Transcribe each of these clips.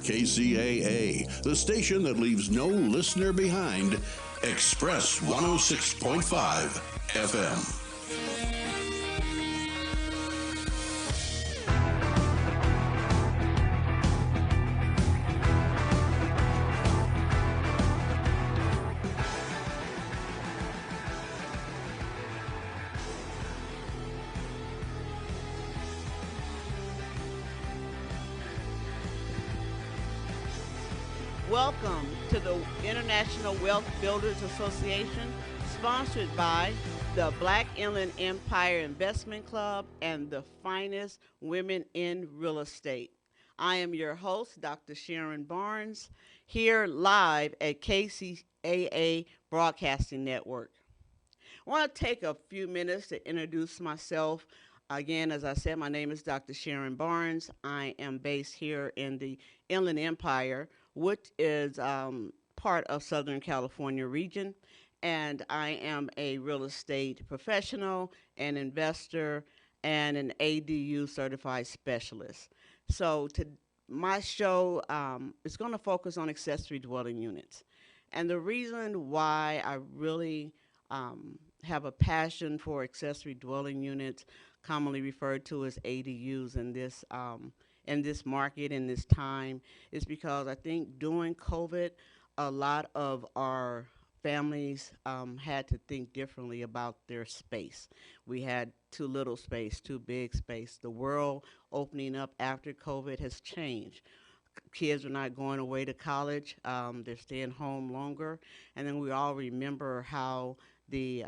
KCAA, the station that leaves no listener behind, Express 106.5 FM. Welcome to the International Wealth Builders Association, sponsored by the Black Inland Empire Investment Club and the finest women in real estate. I am your host, Dr. Sharon Barnes, here live at KCAA Broadcasting Network. I want to take a few minutes to introduce myself. Again, as I said, my name is Dr. Sharon Barnes. I am based here in the Inland Empire, which is part of Southern California region. And I am a real estate professional, an investor, and an ADU certified specialist. So my show is going to focus on accessory dwelling units. And the reason why I really have a passion for accessory dwelling units, commonly referred to as ADUs in this market, in this time, is because I think during COVID, a lot of our families had to think differently about their space. We had too little space, too big space. The world opening up after COVID has changed. Kids are not going away to college. They're staying home longer. And then we all remember how the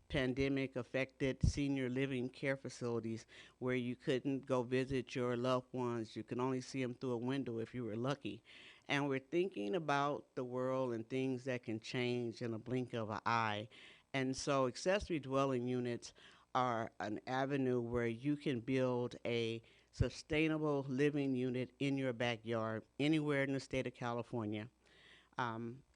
pandemic affected senior living care facilities where you couldn't go visit your loved ones. You could only see them through a window if you were lucky. And we're thinking about the world and things that can change in a blink of an eye. And so accessory dwelling units are an avenue where you can build a sustainable living unit in your backyard anywhere in the state of California.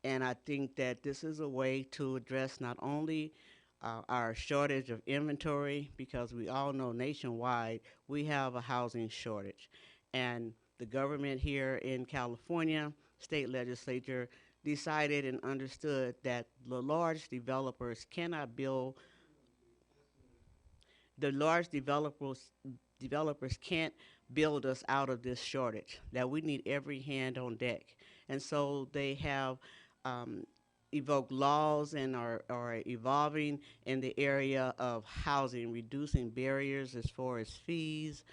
And I think that this is a way to address not only our shortage of inventory, because we all know nationwide we have a housing shortage. And the government here in California, state legislature, decided and understood that the large developers cannot build, the large developers can't build us out of this shortage, that we need every hand on deck. And so they have evoked laws and are evolving in the area of housing, reducing barriers as far as fees.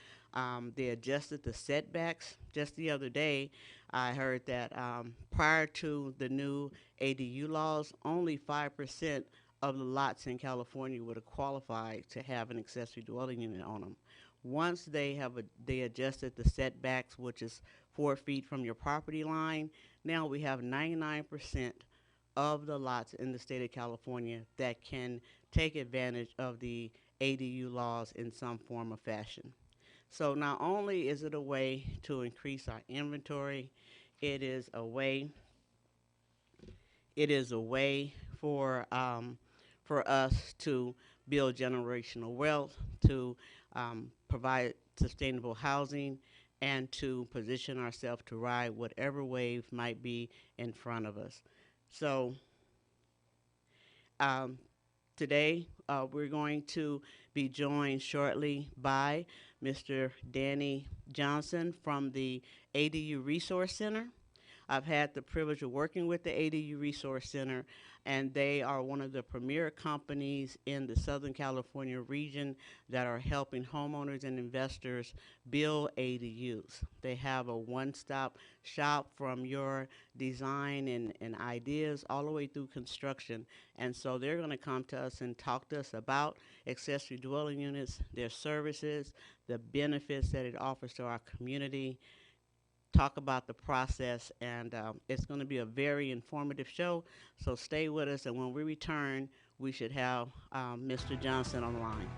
They adjusted the setbacks. Just the other day, I heard that prior to the new ADU laws, only 5% of the lots in California would have qualified to have an accessory dwelling unit on them. Once they adjusted the setbacks, which is 4 feet from your property line, now we have 99% of the lots in the state of California that can take advantage of the ADU laws in some form or fashion. So not only is it a way to increase our inventory, it is a way for us to build generational wealth, to provide sustainable housing, and to position ourselves to ride whatever wave might be in front of us. So today we're going to be joined shortly by Mr. Danny Johnson from the ADU Resource Center. I've had the privilege of working with the ADU Resource Center, and they are one of the premier companies in the Southern California region that are helping homeowners and investors build ADUs. They have a one-stop shop from your design and ideas all the way through construction. And so they're going to come to us and talk to us about accessory dwelling units, their services, the benefits that it offers to our community, talk about the process, and it's going to be a very informative show, so stay with us, and when we return, we should have Mr. Johnson on the line.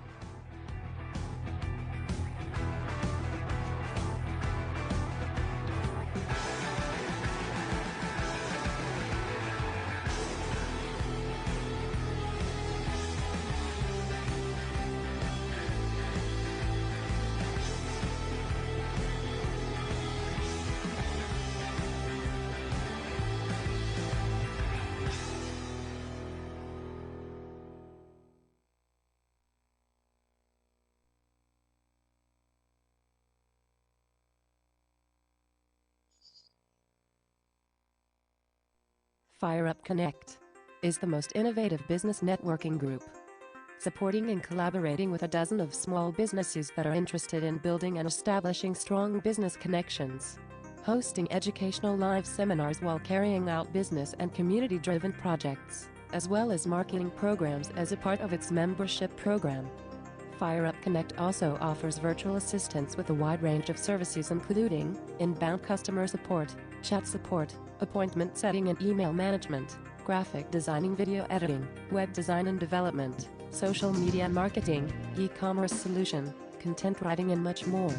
FireUp Connect is the most innovative business networking group, supporting and collaborating with a dozen of small businesses that are interested in building and establishing strong business connections, hosting educational live seminars while carrying out business and community-driven projects, as well as marketing programs as a part of its membership program. FireUp Connect also offers virtual assistance with a wide range of services including inbound customer support, chat support, appointment setting and email management, graphic designing, video editing, web design and development, social media marketing, e-commerce solution, content writing and much more.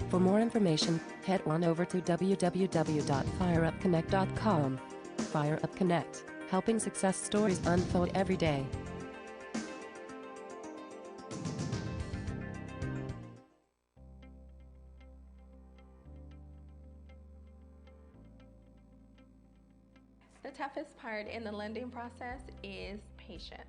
For more information, head on over to www.fireupconnect.com. FireUp Connect, helping success stories unfold every day. The toughest part in the lending process is patience.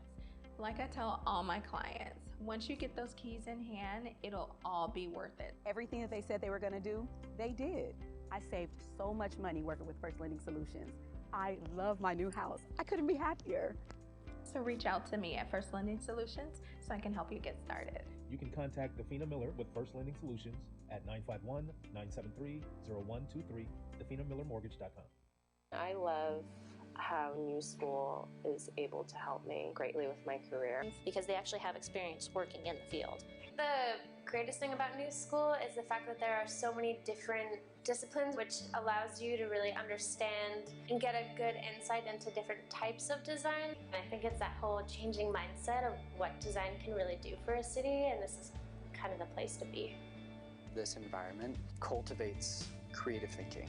Like I tell all my clients, once you get those keys in hand, it'll all be worth it. Everything that they said they were going to do, they did. I saved so much money working with First Lending Solutions. I love my new house. I couldn't be happier. So reach out to me at First Lending Solutions so I can help you get started. You can contact Defina Miller with First Lending Solutions at 951-973-0123, definamillermortgage.com. I love how New School is able to help me greatly with my career because they actually have experience working in the field. The greatest thing about New School is the fact that there are so many different disciplines, which allows you to really understand and get a good insight into different types of design. And I think it's that whole changing mindset of what design can really do for a city, and this is kind of the place to be. This environment cultivates creative thinking.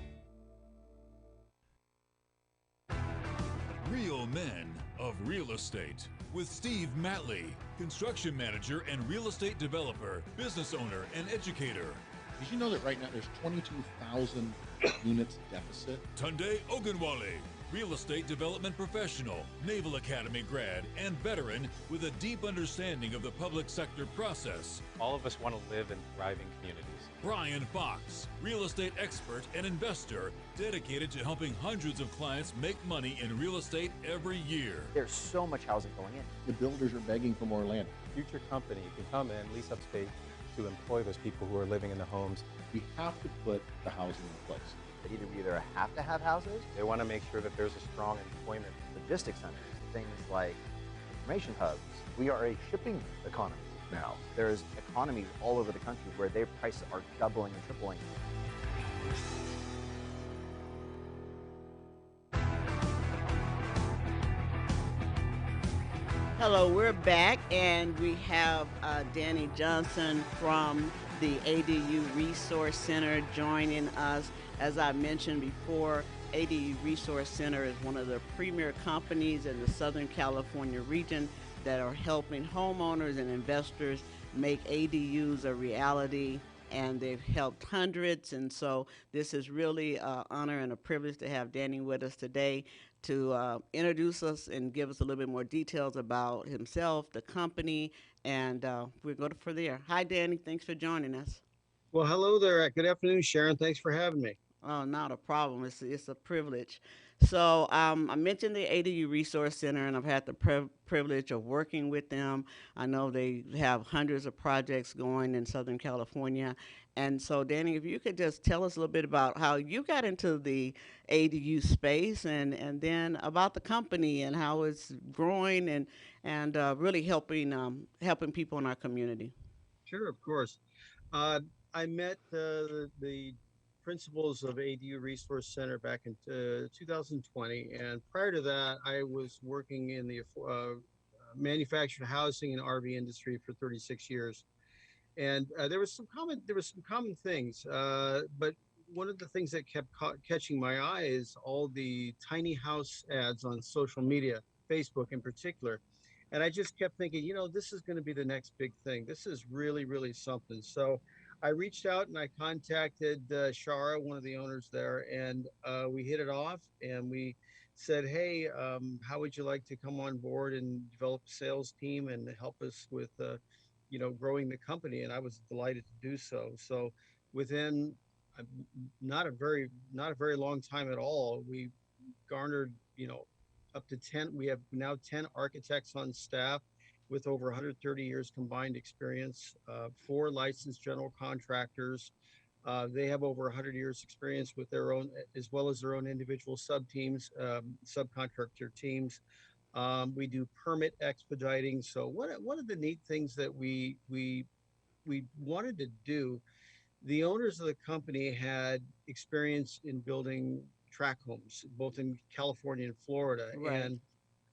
Real Men of Real Estate with Steve Matley, construction manager and real estate developer, business owner, and educator. Did you know that right now there's 22,000 units deficit? Tunde Ogunwale, real estate development professional, Naval Academy grad, and veteran with a deep understanding of the public sector process. All of us want to live in thriving communities. Brian Fox, real estate expert and investor, dedicated to helping hundreds of clients make money in real estate every year. There's so much housing going in. The builders are begging for more land. Future company can come in, lease up space to employ those people who are living in the homes. We have to put the housing in place. We either have to have houses. They want to make sure that there's a strong employment. Logistics centers, things like information hubs. We are a shipping economy now. There's economies all over the country where their prices are doubling and tripling. Hello, we're back, and we have Danny Johnson from the ADU Resource Center joining us. As I mentioned before, ADU Resource Center is one of the premier companies in the Southern California region that are helping homeowners and investors make ADUs a reality, and they've helped hundreds. And so this is really an honor and a privilege to have Danny with us today to introduce us and give us a little bit more details about himself, the company, and we're going for there. Hi, Danny. Thanks for joining us. Well, hello there. Good afternoon, Sharon. Thanks for having me. Oh, not a problem. It's a privilege. So I mentioned the ADU Resource Center, and I've had the privilege of working with them. I know they have hundreds of projects going in Southern California. And so, Danny, if you could just tell us a little bit about how you got into the ADU space, and then about the company and how it's growing and really helping people in our community. Sure, of course. I met the principals of ADU Resource Center back in 2020, and prior to that, I was working in the manufactured housing and RV industry for 36 years. And there was some common things, but one of the things that kept catching my eye is all the tiny house ads on social media, Facebook in particular. And I just kept thinking, this is going to be the next big thing. This is really, really something. So I reached out and I contacted Shara, one of the owners there, and we hit it off, and we said, hey, how would you like to come on board and develop a sales team and help us with growing the company? And I was delighted to do so. So within not a very long time at all, we garnered, up to 10. We have now 10 architects on staff with over 130 years combined experience, four licensed general contractors. They have over 100 years experience with their own, as well as their own individual sub teams, subcontractor teams. We do permit expediting. So one of the neat things that we wanted to do, the owners of the company had experience in building tract homes, both in California and Florida. Right. And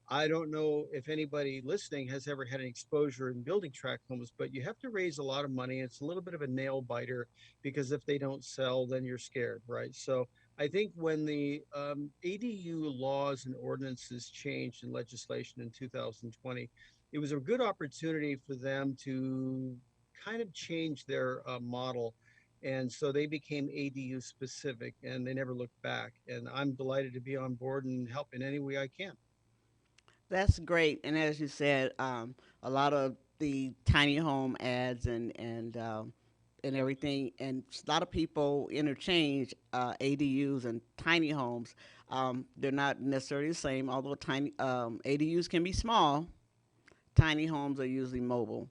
I don't know if anybody listening has ever had an exposure in building tract homes, but you have to raise a lot of money. It's a little bit of a nail biter because if they don't sell, then you're scared, right? So I think when the ADU laws and ordinances changed in legislation in 2020, it was a good opportunity for them to kind of change their model. And so they became ADU specific and they never looked back. And I'm delighted to be on board and help in any way I can. That's great. And as you said, a lot of the tiny home ads and everything, and a lot of people interchange ADUs and tiny homes. They're not necessarily the same, although tiny ADUs can be small. Tiny homes are usually mobile.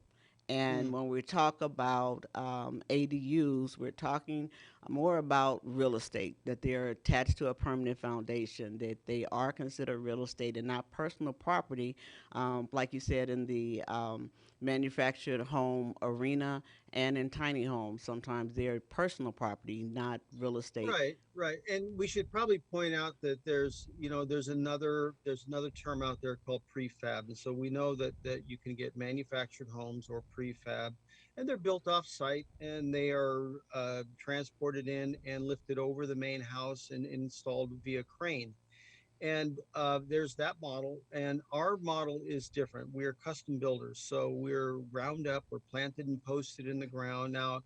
And Mm. when we talk about ADUs, we're talking more about real estate, that they're attached to a permanent foundation, that they are considered real estate and not personal property, like you said, in the manufactured home arena and in tiny homes. Sometimes they're personal property, not real estate. Right, right. And we should probably point out that there's another term out there called prefab. And so we know that you can get manufactured homes or prefab, and they're built off site and they are transported in and lifted over the main house and installed via crane. And there's that model, and our model is different. We're custom builders, so we're round up, we're planted and posted in the ground. Now,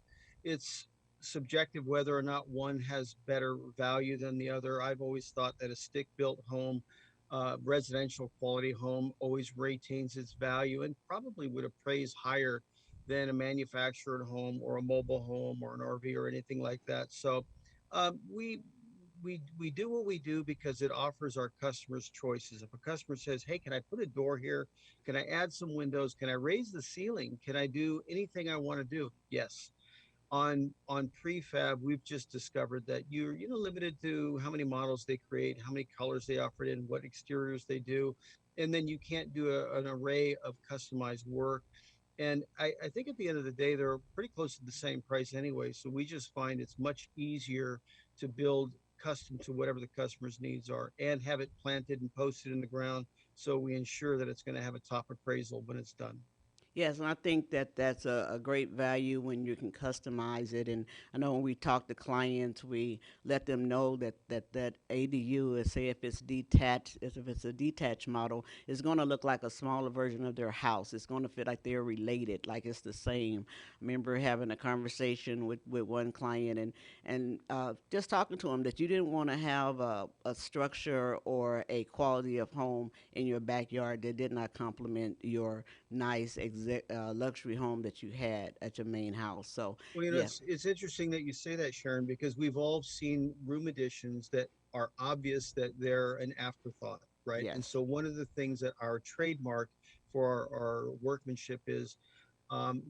it's subjective whether or not one has better value than the other. I've always thought that a stick-built home, residential quality home, always retains its value and probably would appraise higher than a manufactured home or a mobile home or an RV or anything like that. So we do what we do because it offers our customers choices. If a customer says, "Hey, can I put a door here? Can I add some windows? Can I raise the ceiling? Can I do anything I want to do?" Yes. On prefab, we've just discovered that you're limited to how many models they create, how many colors they offer it in, what exteriors they do, and then you can't do an array of customized work. And I think at the end of the day, they're pretty close to the same price anyway. So we just find it's much easier to build custom to whatever the customer's needs are and have it planted and posted in the ground. So we ensure that it's going to have a top appraisal when it's done. Yes, and I think that that's a great value when you can customize it. And I know when we talk to clients, we let them know that ADU is, say, if it's detached, if it's a detached model, it's going to look like a smaller version of their house. It's going to feel like they're related, like it's the same. I remember having a conversation with one client and just talking to him that you didn't want to have a structure or a quality of home in your backyard that did not complement your nice luxury home that you had at your main house. So Well, yeah, it's interesting that you say that, Sharon, because we've all seen room additions that are obvious that they're an afterthought, right? And yes, so one of the things that our trademark for our workmanship is,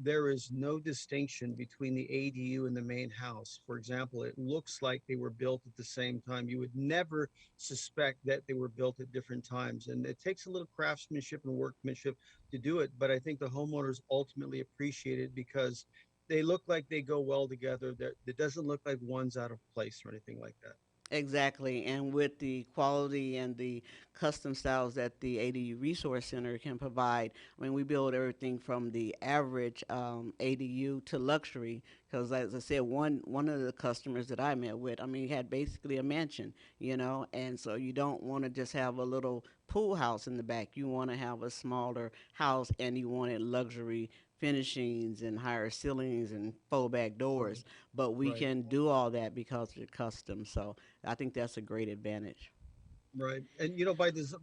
there is no distinction between the ADU and the main house. For example, it looks like they were built at the same time. You would never suspect that they were built at different times. And it takes a little craftsmanship and workmanship to do it. But I think the homeowners ultimately appreciate it because they look like they go well together. That it doesn't look like one's out of place or anything like that. exactly. And with the quality and the custom styles that the ADU Resource Center can provide, I mean, we build everything from the average ADU to luxury. Because as I said, one of the customers that I met with, I mean, he had basically a mansion, and so you don't want to just have a little pool house in the back. You want to have a smaller house, and you wanted luxury finishings and higher ceilings and faux back Right, doors. But we right, can do all that because they're custom. So I think that's a great advantage. right. And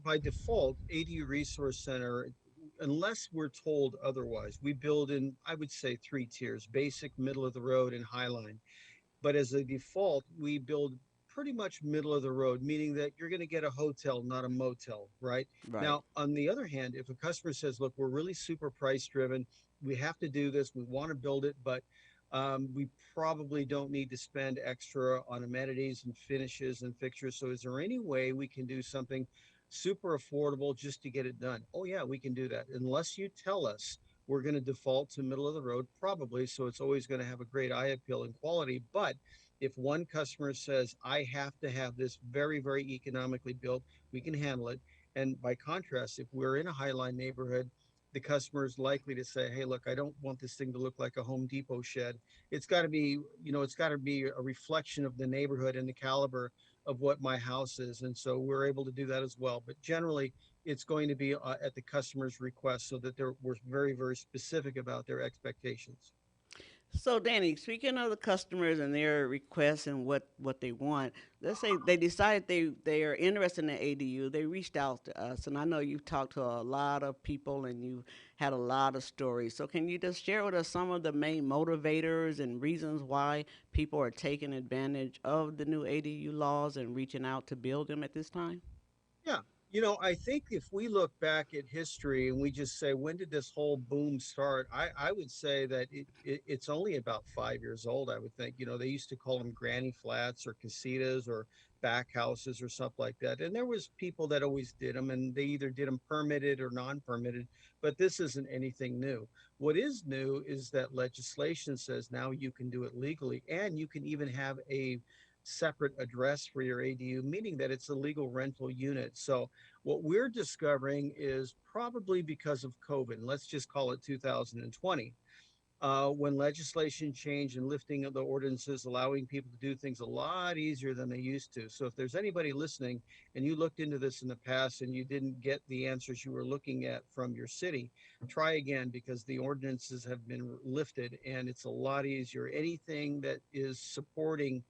by default, ADU Resource Center, unless we're told otherwise, we build in, I would say, three tiers: basic, middle of the road, and highline. But as a default, we build pretty much middle of the road, meaning that you're going to get a hotel, not a motel, right? Right. Now, on the other hand, if a customer says, look, we're really super price driven, we have to do this, we want to build it, but we probably don't need to spend extra on amenities and finishes and fixtures. So is there any way we can do something super affordable just to get it done? Oh yeah, we can do that. Unless you tell us, we're going to default to middle of the road, probably. So it's always going to have a great eye appeal and quality. But if one customer says, I have to have this very, very economically built, we can handle it. And by contrast, if we're in a highline neighborhood, the customer is likely to say, hey, look, I don't want this thing to look like a Home Depot shed. It's got to be, it's got to be a reflection of the neighborhood and the caliber of what my house is. And so we're able to do that as well. But generally, it's going to be at the customer's request so that we're very, very specific about their expectations. So, Danny, speaking of the customers and their requests and what they want, let's say they decide they are interested in the ADU. They reached out to us, and I know you've talked to a lot of people and you had a lot of stories. So, can you just share with us some of the main motivators and reasons why people are taking advantage of the new ADU laws and reaching out to build them at this time? Yeah. I think if we look back at history and we just say, when did this whole boom start? I would say that it's only about 5 years old, I would think. They used to call them granny flats or casitas or back houses or stuff like that. And there was people that always did them, and they either did them permitted or non-permitted, but this isn't anything new. What is new is that legislation says now you can do it legally, and you can even have a separate address for your ADU, meaning that it's a legal rental unit. So what we're discovering is probably because of COVID, and let's just call it 2020, when legislation changed and lifting of the ordinances, allowing people to do things a lot easier than they used to. So if there's anybody listening and you looked into this in the past and you didn't get the answers you were looking at from your city, try again, because the ordinances have been lifted and it's a lot easier. Anything that is supporting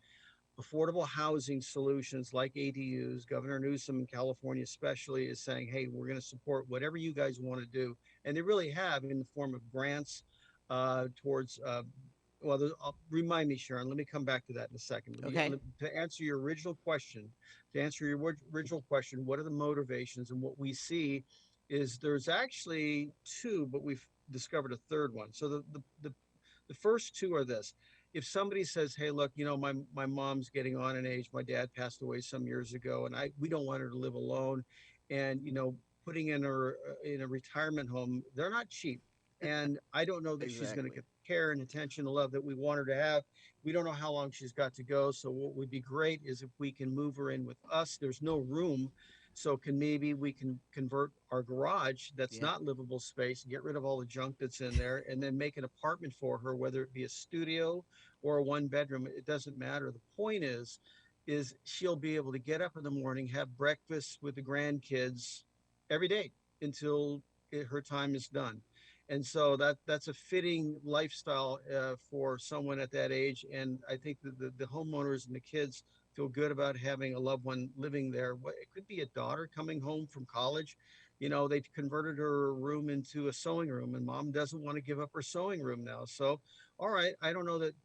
affordable housing solutions like ADUs, Governor Newsom in California especially is saying, hey, we're going to support whatever you guys want to do. And they really have, in the form of grants towards, remind me, Sharon, let me come back to that in a second. Okay. To answer your original question, what are the motivations? And what we see is there's actually two, but we've discovered a third one. So the first two are this. If somebody says, hey, look, my mom's getting on in age, my dad passed away some years ago, and we don't want her to live alone. And, putting her in a retirement home, they're not cheap. And I don't know that she's going to Exactly. get the care and attention and love that we want her to have. We don't know how long she's got to go. So what would be great is if we can move her in with us. There's no room. So maybe we can convert our garage that's Yeah. not livable space, get rid of all the junk that's in there, and then make an apartment for her, whether it be a studio or a one bedroom. It doesn't matter. The point is she'll be able to get up in the morning, have breakfast with the grandkids every day until her time is done. And so that's a fitting lifestyle for someone at that age. And I think that the homeowners and the kids feel good about having a loved one living there. It could be a daughter coming home from college. They've converted her room into a sewing room, and mom doesn't want to give up her sewing room now. So, all right, I don't know that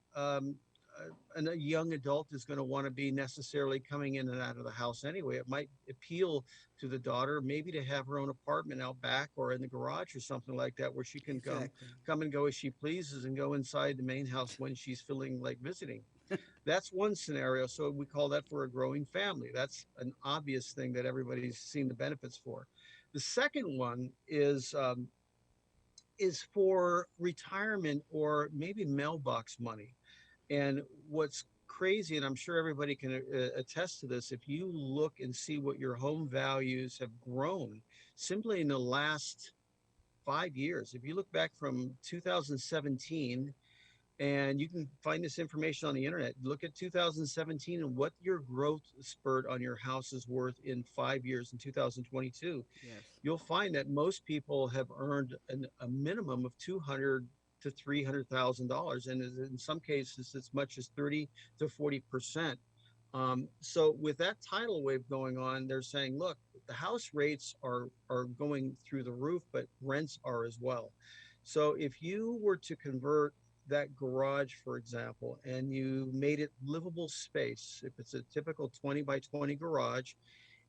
a young adult is going to want to be necessarily coming in and out of the house anyway. It might appeal to the daughter, maybe to have her own apartment out back or in the garage or something like that, where she can Exactly. come and go as she pleases and go inside the main house when she's feeling like visiting. That's one scenario. So we call that for a growing family. That's an obvious thing that everybody's seen the benefits for. The second one is for retirement or maybe mailbox money. And what's crazy, and I'm sure everybody can attest to this, if you look and see what your home values have grown simply in the last 5 years, if you look back from 2017, and you can find this information on the internet, look at 2017 and what your growth spurt on your house is worth in 5 years in 2022. Yes. You'll find that most people have earned a minimum of $200 to $300,000, and in some cases as much as 30 to 40%. So with that tidal wave going on, they're saying, look, the house rates are going through the roof, but rents are as well. So if you were to convert that garage, for example, and you made it livable space, if it's a typical 20 by 20 garage,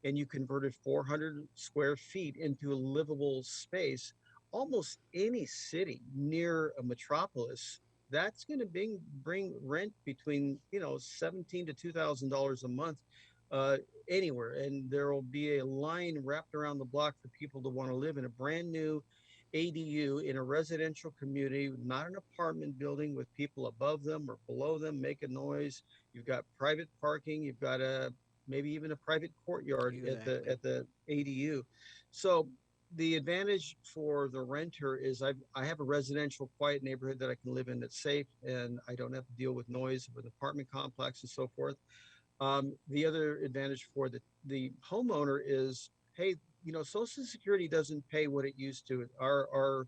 and you converted 400 square feet into a livable space, almost any city near a metropolis, that's going to bring rent between, you know, 17 to $2,000 a month, uh, anywhere. And there will be a line wrapped around the block for people to want to live in a brand new ADU in a residential community, not an apartment building with people above them or below them making noise. You've got private parking. You've got a maybe even a private courtyard Exactly. at the ADU. So the advantage for the renter is I have a residential quiet neighborhood that I can live in that's safe, and I don't have to deal with noise of an apartment complex and so forth. The other advantage for the homeowner is, hey, you know, Social Security doesn't pay what it used to. Our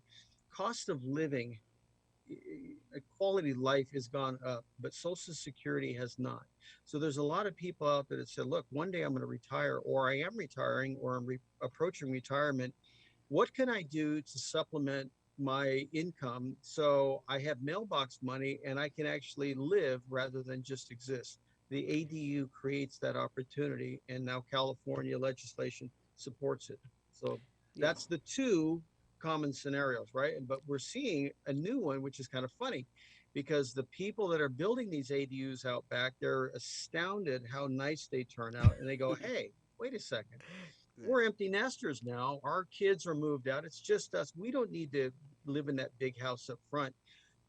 cost of living, quality of life has gone up, but Social Security has not. So there's a lot of people out there that said, look, one day I'm going to retire, or I am retiring, or I'm approaching retirement. What can I do to supplement my income so I have mailbox money and I can actually live rather than just exist? The ADU creates that opportunity, and now California legislation supports it. So Yeah. that's the two common scenarios, right? But we're seeing a new one, which is kind of funny, because the people that are building these ADUs out back, they're astounded how nice they turn out, and they go, hey, wait a second. We're empty nesters now. Our kids are moved out. It's just us. We don't need to live in that big house up front.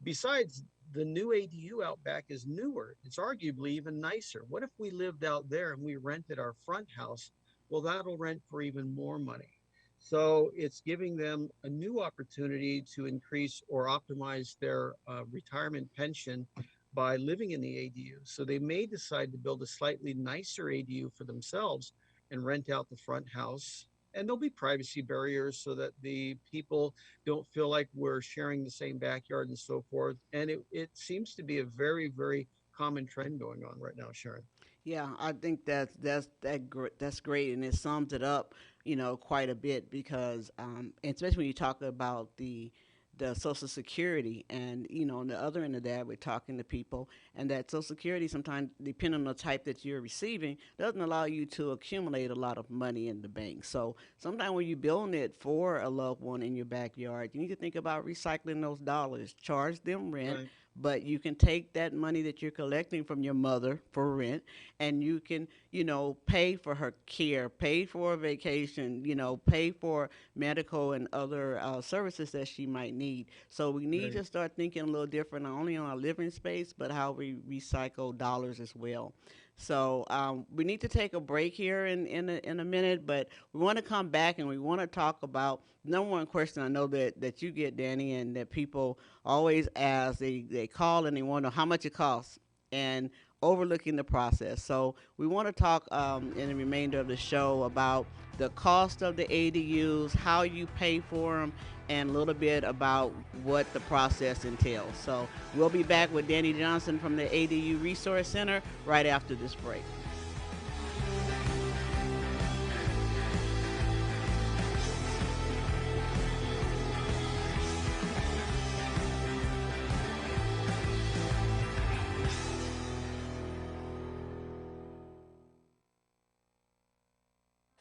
Besides, the new ADU out back is newer. It's arguably even nicer. What if we lived out there and we rented our front house? Well, that'll rent for even more money. So it's giving them a new opportunity to increase or optimize their retirement pension by living in the ADU. So they may decide to build a slightly nicer ADU for themselves and rent out the front house. And there'll be privacy barriers so that the people don't feel like we're sharing the same backyard and so forth. And it seems to be a very, very common trend going on right now, Sharon. Yeah, I think that's great, and it sums it up, you know, quite a bit because, and especially when you talk about the Social Security, and you know, on the other end of that, we're talking to people, and that Social Security sometimes, depending on the type that you're receiving, doesn't allow you to accumulate a lot of money in the bank. So sometimes when you're building it for a loved one in your backyard, you need to think about recycling those dollars, charge them rent. Right. But you can take that money that you're collecting from your mother for rent, and you can, you know, pay for her care, pay for a vacation, you know, pay for medical and other services that she might need. So we need Right. to start thinking a little different, not only on our living space, but how we recycle dollars as well. So we need to take a break here in a minute, but we want to come back and we want to talk about number one question I know that you get, Danny, and that people always ask. They call and they want to know how much it costs. And overlooking the process. So we want to talk in the remainder of the show about the cost of the ADUs, how you pay for them, and a little bit about what the process entails. So we'll be back with Danny Johnson from the ADU Resource Center right after this break.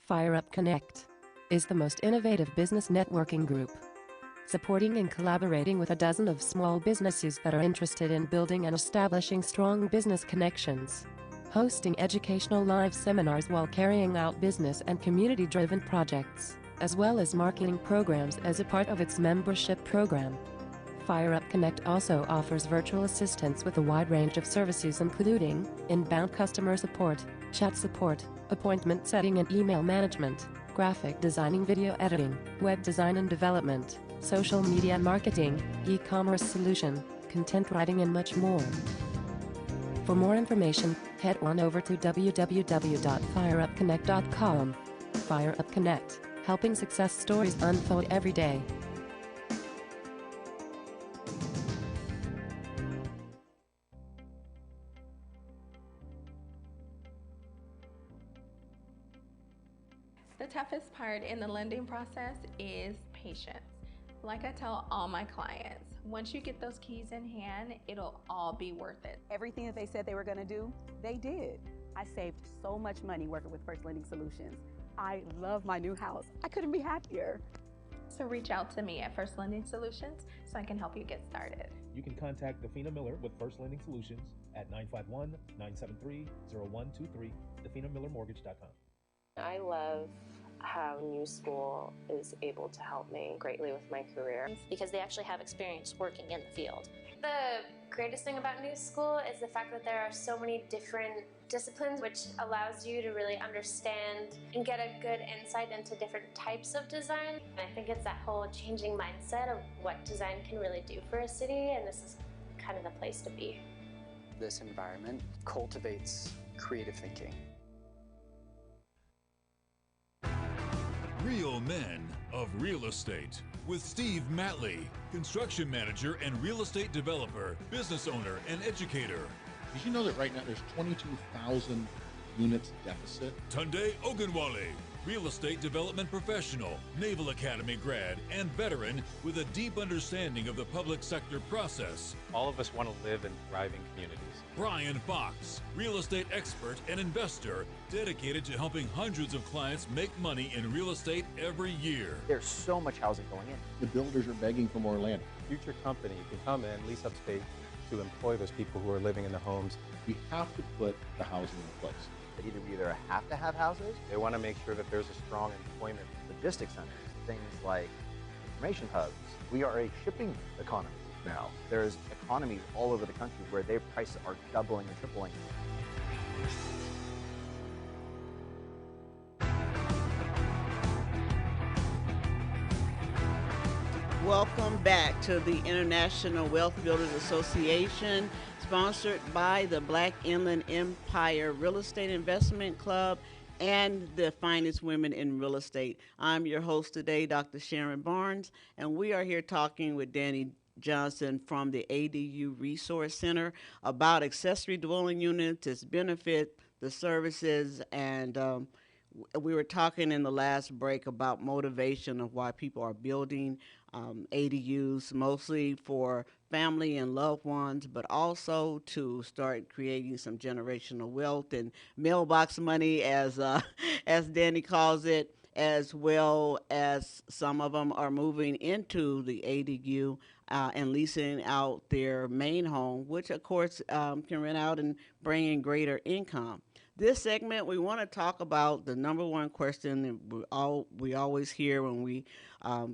Fire Up Connect is the most innovative business networking group, supporting and collaborating with a dozen of small businesses that are interested in building and establishing strong business connections, hosting educational live seminars while carrying out business and community-driven projects, as well as marketing programs as a part of its membership program. Fire Up Connect also offers virtual assistance with a wide range of services including inbound customer support, chat support, appointment setting and email management, graphic designing, video editing, web design and development, social media marketing, e-commerce solution, content writing and much more. For more information, head on over to www.fireupconnect.com. Fire Up Connect, helping success stories unfold every day. The toughest part in the lending process is patience. Like I tell all my clients, once you get those keys in hand, it'll all be worth it. Everything that they said they were going to do, they did. I saved so much money working with First Lending Solutions. I love my new house. I couldn't be happier. So reach out to me at First Lending Solutions so I can help you get started. You can contact Dafina Miller with First Lending Solutions at 951-973-0123, DafinaMillerMortgage.com. I love how New School is able to help me greatly with my career. Because they actually have experience working in the field. The greatest thing about New School is the fact that there are so many different disciplines, which allows you to really understand and get a good insight into different types of design. And I think it's that whole changing mindset of what design can really do for a city, and this is kind of the place to be. This environment cultivates creative thinking. Real Men of Real Estate with Steve Matley, construction manager and real estate developer, business owner, and educator. Did you know that right now there's 22,000 units deficit? Tunde Ogunwale, real estate development professional, Naval Academy grad, and veteran with a deep understanding of the public sector process. All of us want to live in thriving communities. Brian Fox, real estate expert and investor, dedicated to helping hundreds of clients make money in real estate every year. There's so much housing going in. The builders are begging for more land. Future company can come in, lease up space to employ those people who are living in the homes. We have to put the housing in place. That we either have to have houses. They want to make sure that there's a strong employment. Logistics centers, things like information hubs. We are a shipping economy now. There's economies all over the country where their prices are doubling and tripling. Welcome back to the International Wealth Builders Association, sponsored by the Black Inland Empire Real Estate Investment Club and the finest women in real estate. I'm your host today, Dr. Sharon Barnes, and we are here talking with Danny Johnson from the ADU Resource Center about accessory dwelling units, its benefit, the services, and we were talking in the last break about motivation of why people are building ADUs, mostly for family and loved ones, but also to start creating some generational wealth and mailbox money, as Danny calls it, as well as some of them are moving into the ADU and leasing out their main home, which of course can rent out and bring in greater income. This segment, we want to talk about the number one question that we always hear when we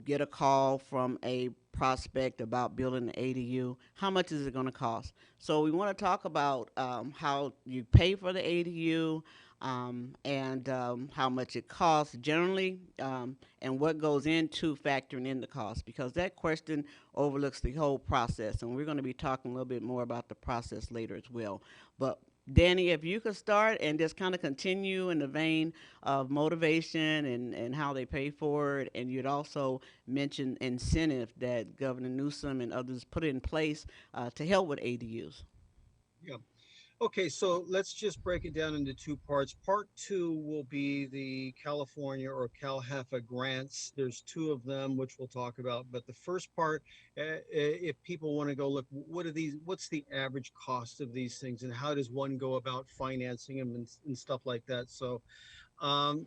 get a call from a prospect about building an ADU. How much is it going to cost? So we want to talk about how you pay for the ADU and how much it costs generally and what goes into factoring in the cost, because that question overlooks the whole process. And we're going to be talking a little bit more about the process later as well. But Danny, if you could start and just kind of continue in the vein of motivation and how they pay for it, and you'd also mention incentive that Governor Newsom and others put in place to help with ADUs. Yeah. Okay, so let's just break it down into two parts. Part two will be the California or CalHFA grants. There's two of them, which we'll talk about. But the first part, if people want to go look, what are these? What's the average cost of these things, and how does one go about financing them and stuff like that? So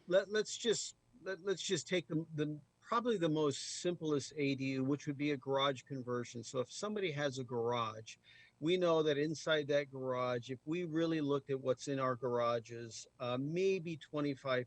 let's just take the probably the most simplest ADU, which would be a garage conversion. So if somebody has a garage, we know that inside that garage, if we really looked at what's in our garages, maybe 25%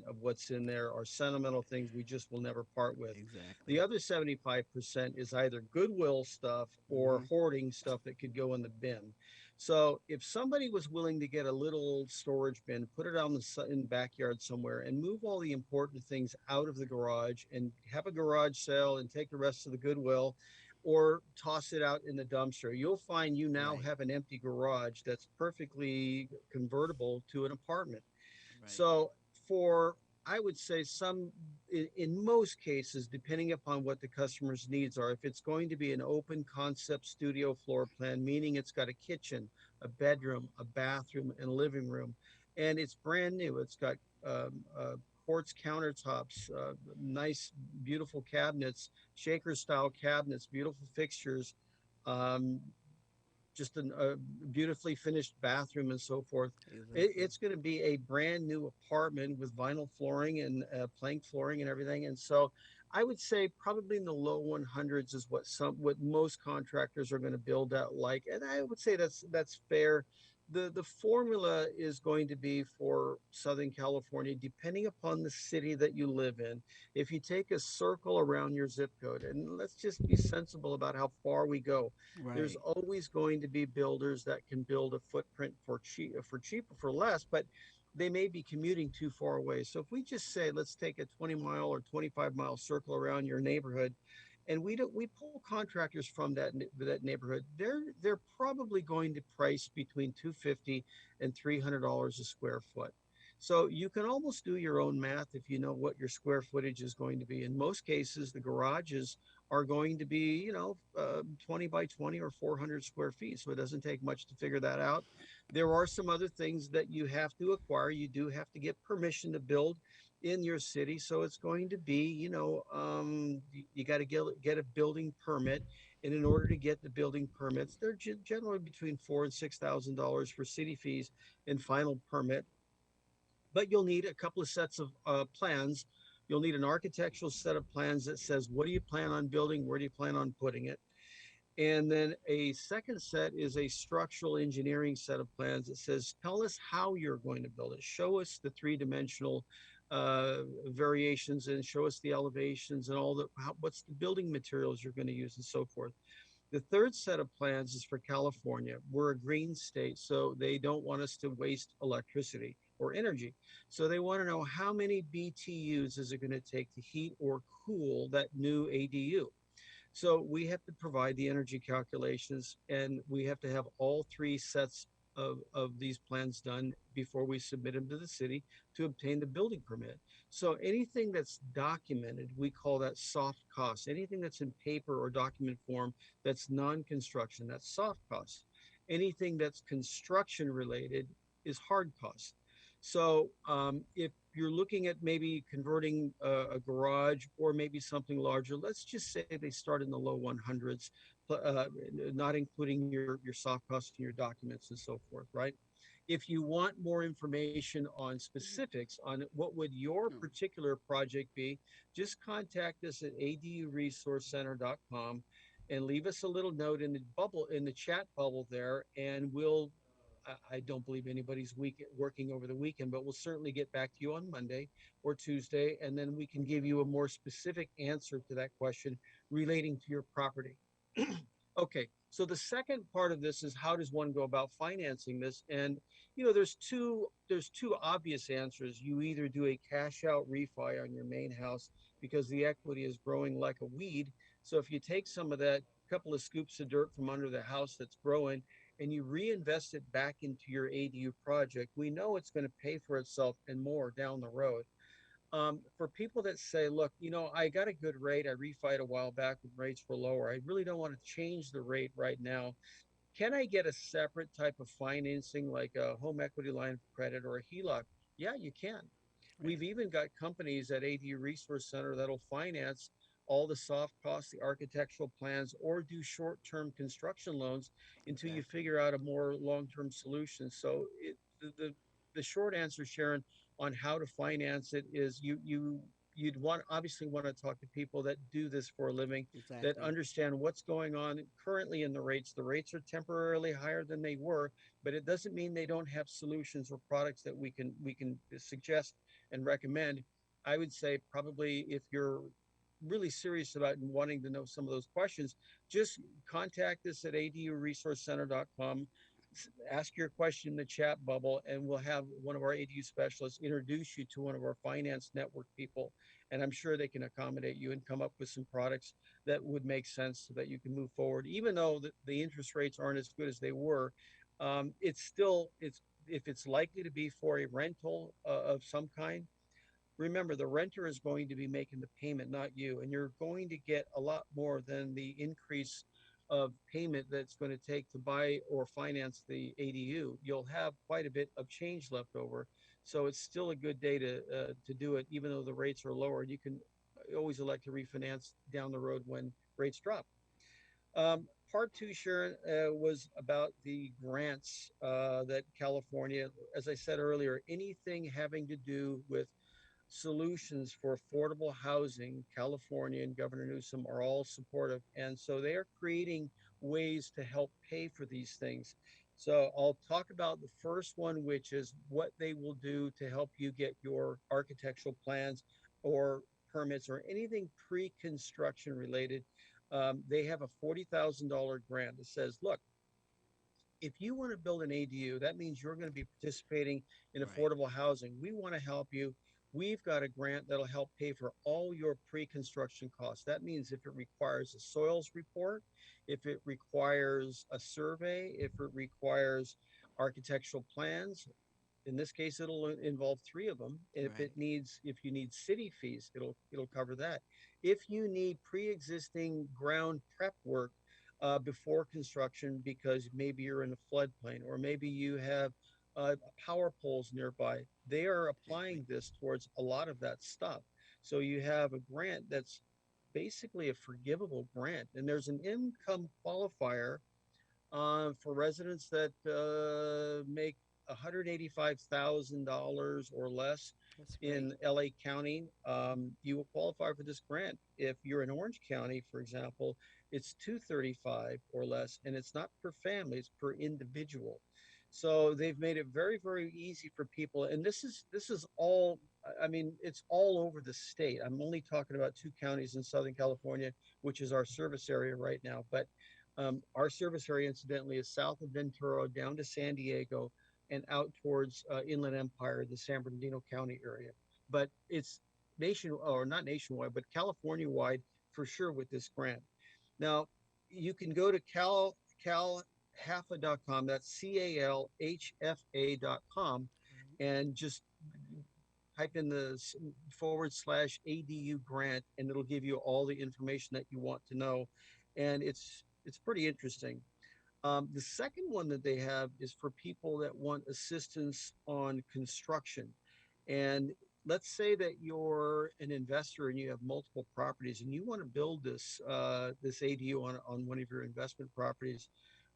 of what's in there are sentimental things we just will never part with. Exactly. The other 75% is either goodwill stuff or hoarding stuff that could go in the bin. So if somebody was willing to get a little storage bin, put it out in the backyard somewhere, and move all the important things out of the garage and have a garage sale and take the rest of the goodwill, or toss it out in the dumpster, you'll find you now have an empty garage that's perfectly convertible to an apartment. Right. So I would say in most cases, depending upon what the customer's needs are, if it's going to be an open concept studio floor plan, meaning it's got a kitchen, a bedroom, a bathroom, and a living room, and it's brand new, it's got quartz countertops, nice, beautiful cabinets, shaker style cabinets, beautiful fixtures, um, just a beautifully finished bathroom and so forth. It's going to be a brand new apartment with vinyl flooring and plank flooring and everything. And so I would say probably in the low 100s is what most contractors are going to build out like. And I would say that's fair. The formula is going to be for Southern California, depending upon the city that you live in. If you take a circle around your zip code, and let's just be sensible about how far we go, there's Right. always going to be builders that can build a footprint for cheap or for less, but they may be commuting too far away. So if we just say, let's take a 20-mile or 25-mile circle around your neighborhood, and we pull contractors from that neighborhood, they're probably going to price between 250 and $300 a square foot. So you can almost do your own math if you know what your square footage is going to be. In most cases, the garages are going to be, 20 by 20 or 400 square feet. So it doesn't take much to figure that out. There are some other things that you have to acquire. You do have to get permission to build in your city. So it's going to be, you got to get a building permit. And in order to get the building permits, they're generally between $4,000 and $6,000 for city fees and final permit. But you'll need a couple of sets of plans. You'll need an architectural set of plans that says, what do you plan on building? Where do you plan on putting it? And then a second set is a structural engineering set of plans that says, tell us how you're going to build it. Show us the three-dimensional variations and show us the elevations and what's the building materials you're going to use and so forth. The third set of plans is for California. We're a green state, so they don't want us to waste electricity or energy. So they want to know how many BTUs is it going to take to heat or cool that new ADU. So we have to provide the energy calculations, and we have to have all three sets of these plans done before we submit them to the city to obtain the building permit. So anything that's documented, we call that soft costs. Anything that's in paper or document form that's non-construction, that's soft costs. Anything that's construction related is hard costs. So if you're looking at maybe converting a garage or maybe something larger, let's just say they start in the low 100s, uh, not including your soft costs and your documents and so forth, right? If you want more information on specifics on what would your particular project be, just contact us at aduresourcecenter.com and leave us a little note in the chat bubble there, and I don't believe anybody's working over the weekend, but we'll certainly get back to you on Monday or Tuesday, and then we can give you a more specific answer to that question relating to your property. Okay, so the second part of this is how does one go about financing this? And there's two obvious answers. You either do a cash out refi on your main house because the equity is growing like a weed. So if you take some of that couple of scoops of dirt from under the house that's growing and you reinvest it back into your ADU project, we know it's going to pay for itself and more down the road. For people that say, look, I got a good rate, I refied a while back when rates were lower, I really don't want to change the rate right now. Can I get a separate type of financing like a home equity line of credit or a HELOC? Yeah, you can. We've even got companies at ADU Resource Center that'll finance all the soft costs, the architectural plans, or do short-term construction loans until you figure out a more long-term solution. So the short answer, Sharon, on how to finance it is you'd obviously want to talk to people that do this for a living, that understand what's going on currently in the rates. The rates are temporarily higher than they were, but it doesn't mean they don't have solutions or products that we can suggest and recommend. I would say probably if you're really serious about wanting to know some of those questions, just contact us at aduresourcecenter.com. Ask your question in the chat bubble, and we'll have one of our ADU specialists introduce you to one of our finance network people. And I'm sure they can accommodate you and come up with some products that would make sense so that you can move forward. Even though the interest rates aren't as good as they were, it's if it's likely to be for a rental of some kind. Remember, the renter is going to be making the payment, not you, and you're going to get a lot more than the increase of payment that's going to take to buy or finance the ADU, you'll have quite a bit of change left over. So it's still a good day to do it, even though the rates are lower. You can always elect to refinance down the road when rates drop. Part two, Sharon, was about the grants that California, as I said earlier, anything having to do with solutions for affordable housing, California and Governor Newsom are all supportive. And so they are creating ways to help pay for these things. So I'll talk about the first one, which is what they will do to help you get your architectural plans or permits or anything pre-construction related. They have a $40,000 grant that says, look, if you want to build an ADU, that means you're going to be participating in affordable housing. We want to help you. We've got a grant that'll help pay for all your pre-construction costs. That means if it requires a soils report, if it requires a survey, if it requires architectural plans, in this case, it'll involve three of them. If you need city fees, it'll cover that. If you need pre-existing ground prep work before construction, because maybe you're in a floodplain or maybe you have power poles nearby, they are applying this towards a lot of that stuff. So you have a grant that's basically a forgivable grant, and there's an income qualifier for residents that make $185,000 or less in LA County. You will qualify for this grant. If you're in Orange County, for example, it's $235 or less, and it's not per family, it's per individual. So they've made it very, very easy for people. And this is all, I mean, it's all over the state. I'm only talking about 2 counties in Southern California, which is our service area right now. But our service area, incidentally, is south of Ventura down to San Diego and out towards Inland Empire, the San Bernardino County area. But it's not nationwide, but California-wide for sure with this grant. Now, you can go to calhfa.com, that's calhfa.com, and just type in the /ADU grant, and it'll give you all the information that you want to know. And it's pretty interesting. The second one that they have is for people that want assistance on construction. And let's say that you're an investor and you have multiple properties and you want to build this ADU on one of your investment properties.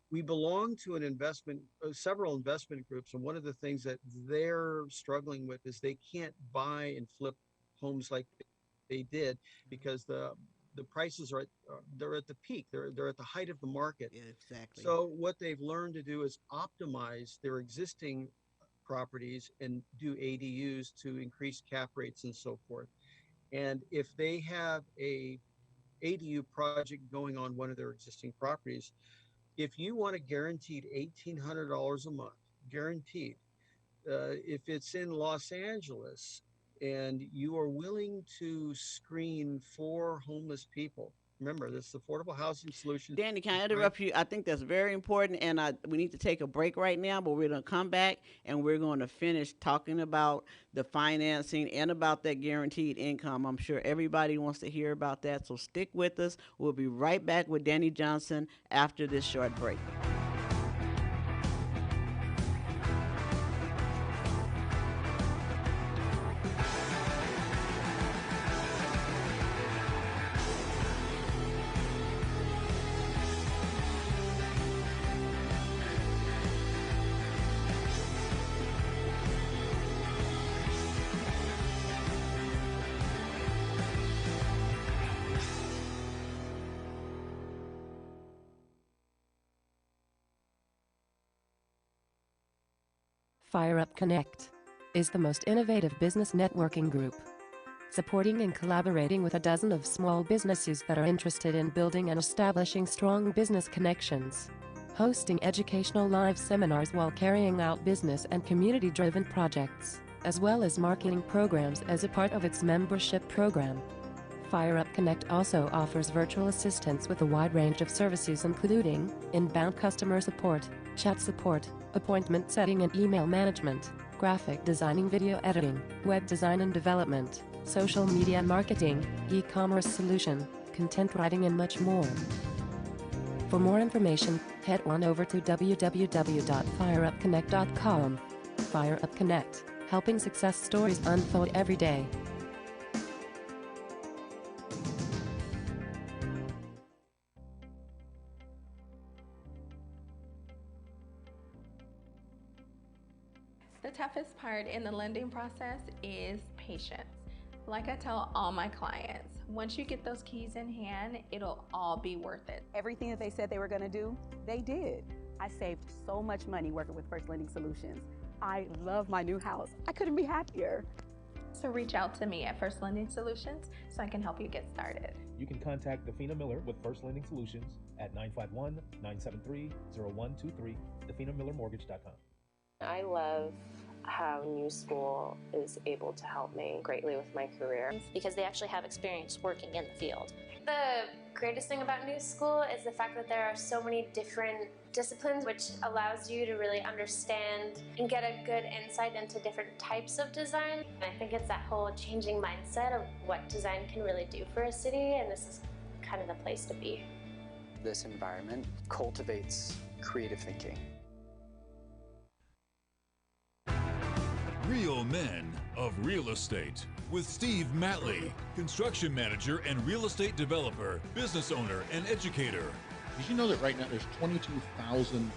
We belong to several investment groups, and one of the things that they're struggling with is they can't buy and flip homes like they did because the prices they're at the peak. They're at the height of the market. Yeah, exactly. So what they've learned to do is optimize their existing properties and do ADUs to increase cap rates and so forth. And if they have a ADU project going on one of their existing properties, if you want a guaranteed $1,800 a month, guaranteed, if it's in Los Angeles and you are willing to screen 4 homeless people, remember, this is affordable housing solution. Danny, can I interrupt you? I think that's very important, and we need to take a break right now, but we're going to come back, and we're going to finish talking about the financing and about that guaranteed income. I'm sure everybody wants to hear about that, so stick with us. We'll be right back with Danny Johnson after this short break. Fire Up Connect is the most innovative business networking group, supporting and collaborating with a dozen of small businesses that are interested in building and establishing strong business connections, hosting educational live seminars while carrying out business and community-driven projects, as well as marketing programs as a part of its membership program. Fire Up Connect also offers virtual assistance with a wide range of services including inbound customer support, chat support, appointment setting and email management, graphic designing, video editing, web design and development, social media marketing, e-commerce solution, content writing and much more. For more information, head on over to www.fireupconnect.com. Fire Up Connect, helping success stories unfold every day. The toughest part in the lending process is patience. Like I tell all my clients, once you get those keys in hand, it'll all be worth it. Everything that they said they were going to do, they did. I saved so much money working with First Lending Solutions. I love my new house. I couldn't be happier. So reach out to me at First Lending Solutions so I can help you get started. You can contact Defina Miller with First Lending Solutions at 951-973-0123, definamillermortgage.com. I love how New School is able to help me greatly with my career. Because they actually have experience working in the field. The greatest thing about New School is the fact that there are so many different disciplines, which allows you to really understand and get a good insight into different types of design. And I think it's that whole changing mindset of what design can really do for a city, and this is kind of the place to be. This environment cultivates creative thinking. Real Men of Real Estate with Steve Matley, construction manager and real estate developer, business owner, and educator. Did you know that right now there's 22,000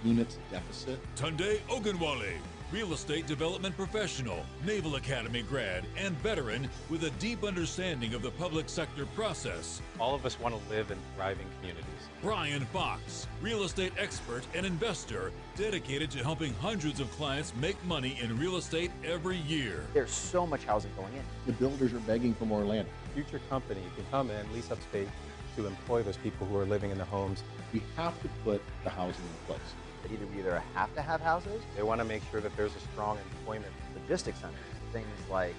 units deficit? Tunde Ogunwale, real estate development professional, Naval Academy grad, and veteran with a deep understanding of the public sector process. All of us want to live in thriving communities. Brian Fox, real estate expert and investor, dedicated to helping hundreds of clients make money in real estate every year. There's so much housing going in. The builders are begging for more land. Future company can come in, lease up space to employ those people who are living in the homes. We have to put the housing in place. We either have to have houses. They want to make sure that there's a strong employment. Logistics centers, things like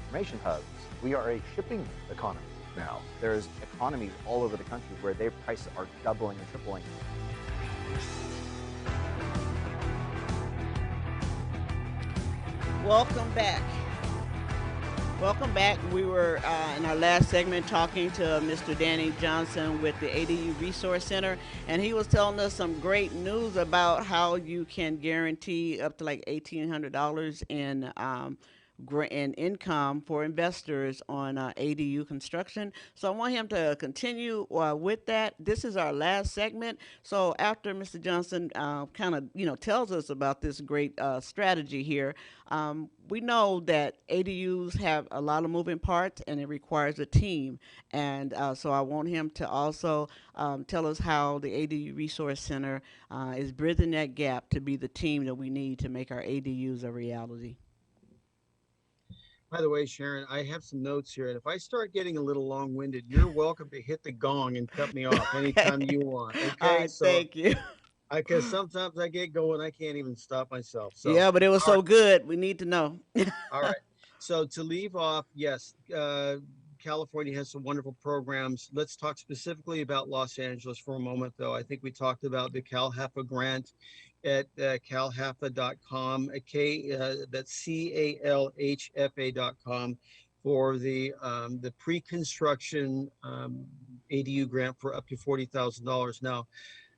information hubs. We are a shipping economy now. There's economies all over the country where their prices are doubling and tripling. Welcome back. Welcome back. We were in our last segment talking to Mr. Danny Johnson with the ADU Resource Center, and he was telling us some great news about how you can guarantee up to like $1,800 in income for investors on ADU construction. So I want him to continue with that. This is our last segment. So after Mr. Johnson kind of tells us about this great strategy here, we know that ADUs have a lot of moving parts and it requires a team. And so I want him to also tell us how the ADU Resource Center is bridging that gap to be the team that we need to make our ADUs a reality. By the way, Sharon, I have some notes here, and if I start getting a little long-winded, you're welcome to hit the gong and cut me off anytime you want. Okay, all right, so thank you. Because sometimes I get going, I can't even stop myself. So yeah, but it was so good. We need to know. All right. So to leave off, yes, California has some wonderful programs. Let's talk specifically about Los Angeles for a moment, though. I think we talked about the CalHFA grant at calhfa.com, that's calhfa.com for the pre-construction ADU grant for up to $40,000. Now,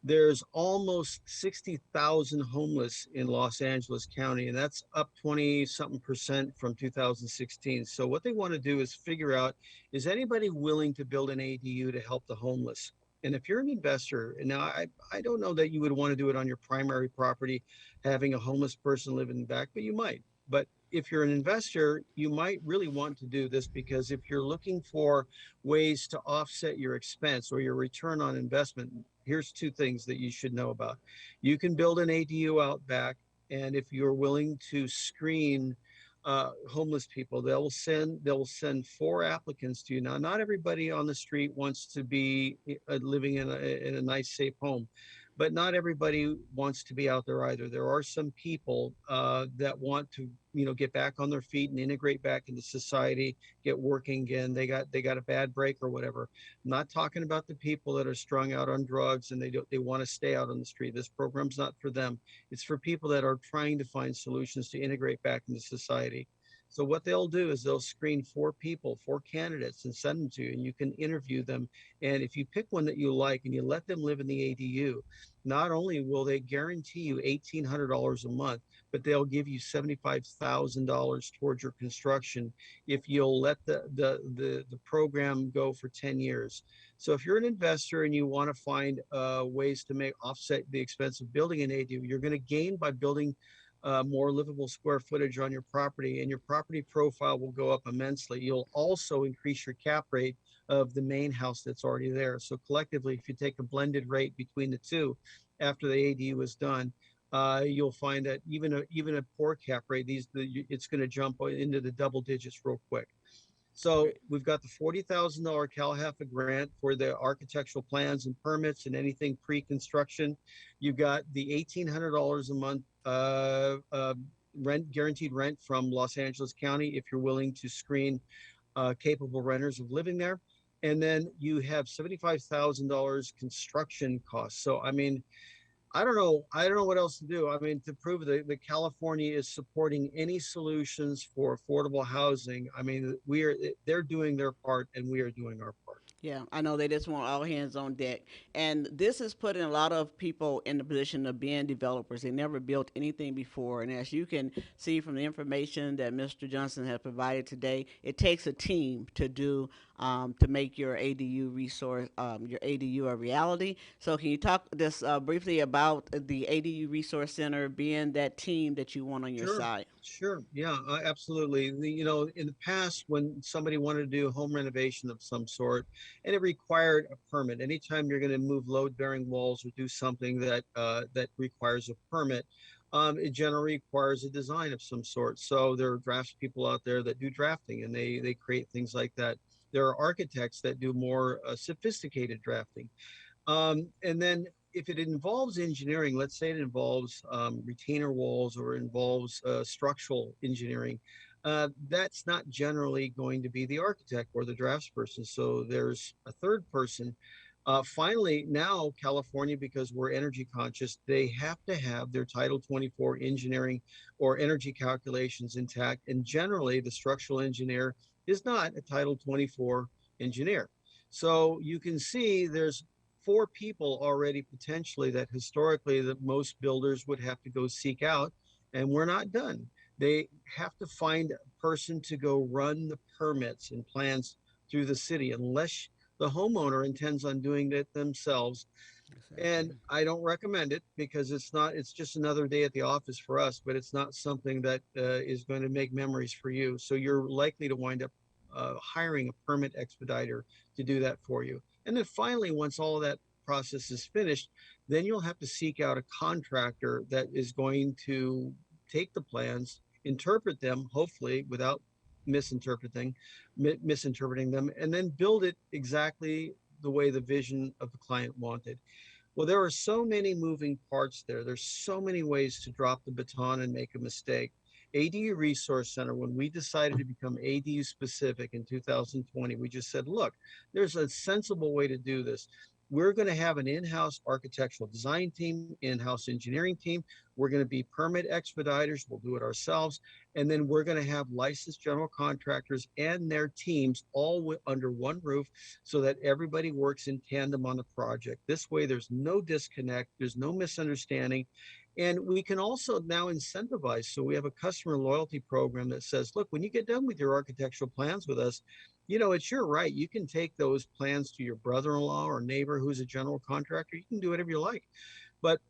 there's almost 60,000 homeless in Los Angeles County, and that's up 20-something% from 2016. So what they want to do is figure out, is anybody willing to build an ADU to help the homeless? And if you're an investor, and now I don't know that you would want to do it on your primary property, having a homeless person live in the back, but you might. But if you're an investor, you might really want to do this, because if you're looking for ways to offset your expense or your return on investment, here's two things that you should know about. You can build an ADU out back, and if you're willing to screen homeless people, they'll send 4 applicants to you. Now, not everybody on the street wants to be living in a nice, safe home, but not everybody wants to be out there either. There are some people that want to, get back on their feet and integrate back into society, get working again. They got a bad break or whatever. I'm not talking about the people that are strung out on drugs and they want to stay out on the street. This program's not for them. It's for people that are trying to find solutions to integrate back into society. So what they'll do is they'll screen 4 people, 4 candidates, and send them to you, and you can interview them. And if you pick one that you like and you let them live in the ADU, not only will they guarantee you $1,800 a month, but they'll give you $75,000 towards your construction if you'll let the program go for 10 years. So if you're an investor and you want to find ways to make offset the expense of building an ADU, you're going to gain by building more livable square footage on your property, and your property profile will go up immensely. You'll also increase your cap rate of the main house that's already there. So collectively, if you take a blended rate between the two after the ADU is done, you'll find that even a poor cap rate, it's going to jump into the double digits real quick. So we've got the $40,000 CalHFA grant for the architectural plans and permits and anything pre-construction. You've got the $1,800 a month guaranteed rent from Los Angeles County if you're willing to screen capable renters of living there. And then you have $75,000 construction costs. So, I mean, I don't know what else to do. I mean, to prove that California is supporting any solutions for affordable housing. I mean, they're doing their part and we are doing our part. Yeah, I know they just want all hands on deck. And this is putting a lot of people in the position of being developers. They never built anything before. And as you can see from the information that Mr. Johnson has provided today, it takes a team to make your ADU resource, your ADU a reality. So can you talk just briefly about the ADU Resource Center being that team that you want on your side? Sure. Yeah, absolutely. In the past, when somebody wanted to do a home renovation of some sort, and it required a permit, anytime you're going to move load-bearing walls or do something that requires a permit, it generally requires a design of some sort. So there are draftspeople out there that do drafting, and they create things like that. There are architects that do more sophisticated drafting. And then if it involves engineering, let's say it involves retainer walls or involves structural engineering, that's not generally going to be the architect or the draftsperson. So there's a third person. Finally, now California, because we're energy conscious, they have to have their Title 24 engineering or energy calculations intact. And generally, the structural engineer is not a Title 24 engineer. So you can see there's 4 people already potentially that historically that most builders would have to go seek out, and we're not done. They have to find a person to go run the permits and plans through the city unless the homeowner intends on doing it themselves. Exactly. And I don't recommend it because it's just another day at the office for us, but it's not something that is going to make memories for you. So you're likely to wind up hiring a permit expediter to do that for you. And then finally, once all of that process is finished, then you'll have to seek out a contractor that is going to take the plans, interpret them, hopefully without misinterpreting them, and then build it exactly the way the vision of the client wanted. Well, there are so many moving parts there. There's so many ways to drop the baton and make a mistake. ADU Resource Center, when we decided to become ADU specific in 2020, we just said, look, there's a sensible way to do this. We're going to have an in-house architectural design team, in-house engineering team. We're going to be permit expediters. We'll do it ourselves. And then we're going to have licensed general contractors and their teams all under one roof so that everybody works in tandem on the project. This way, there's no disconnect. There's no misunderstanding. And we can also now incentivize. So we have a customer loyalty program that says, look, when you get done with your architectural plans with us, it's your right. You can take those plans to your brother-in-law or neighbor who's a general contractor. You can do whatever you like. But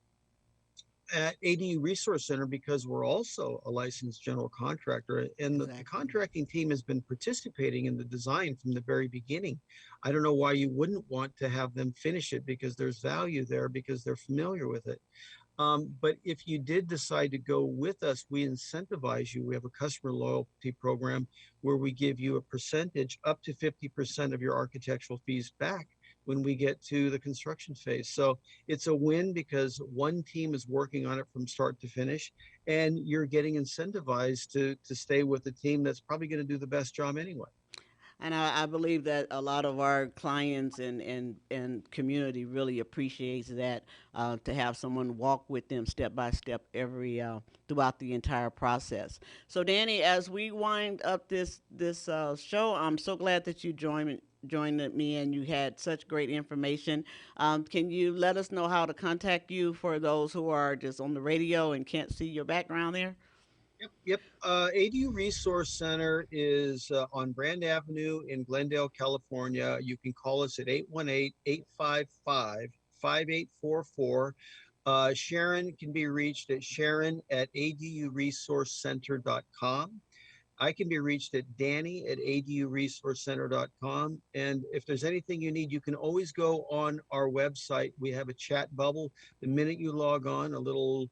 at ADU Resource Center, because we're also a licensed general contractor, and the contracting team has been participating in the design from the very beginning. I don't know why you wouldn't want to have them finish it, because there's value there, because they're familiar with it. But if you did decide to go with us, we incentivize you. We have a customer loyalty program where we give you a percentage up to 50% of your architectural fees back when we get to the construction phase. So it's a win because one team is working on it from start to finish, and you're getting incentivized to stay with the team that's probably going to do the best job anyway. And I believe that a lot of our clients and community really appreciates that, to have someone walk with them step by step every throughout the entire process. So, Danny, as we wind up this show, I'm so glad that you joined me and you had such great information. Can you let us know how to contact you for those who are just on the radio and can't see your background there? Yep. ADU Resource Center is on Brand Avenue in Glendale, California. You can call us at 818-855-5844. Sharon can be reached at sharon@aduresourcecenter.com. I can be reached at danny@aduresourcecenter.com. And if there's anything you need, you can always go on our website. We have a chat bubble. The minute you log on, a little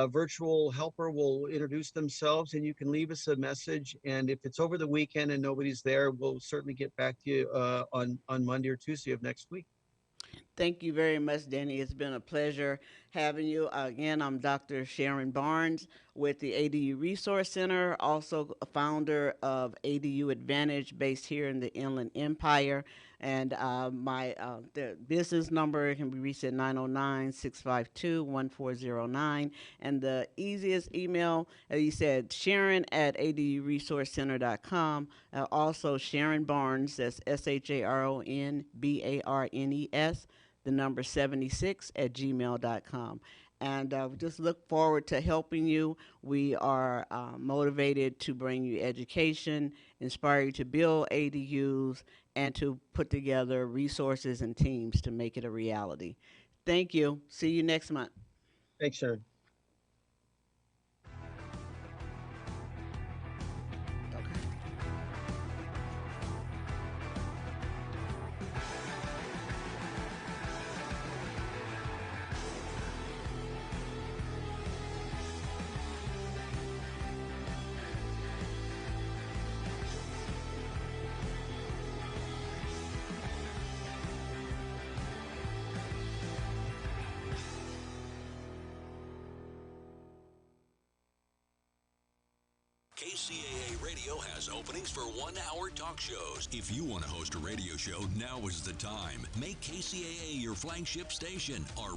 virtual helper will introduce themselves and you can leave us a message. And if it's over the weekend and nobody's there, we'll certainly get back to you on Monday or Tuesday of next week. Thank you very much, Danny. It's been a pleasure having you. Again, I'm Dr. Sharon Barnes with the ADU Resource Center, also a founder of ADU Advantage based here in the Inland Empire. And my the business number can be reached at 909-652-1409. And the easiest email, as you said, Sharon@aduresourcecenter.com. Also, Sharon Barnes, that's SharonBarnes, the number 76 @gmail.com. And we just look forward to helping you. We are motivated to bring you education, inspire you to build ADUs, and to put together resources and teams to make it a reality. Thank you. See you next month. Thanks, Sharon. KCAA Radio has openings for 1-hour talk shows. If you want to host a radio show, now is the time. Make KCAA your flagship station. Our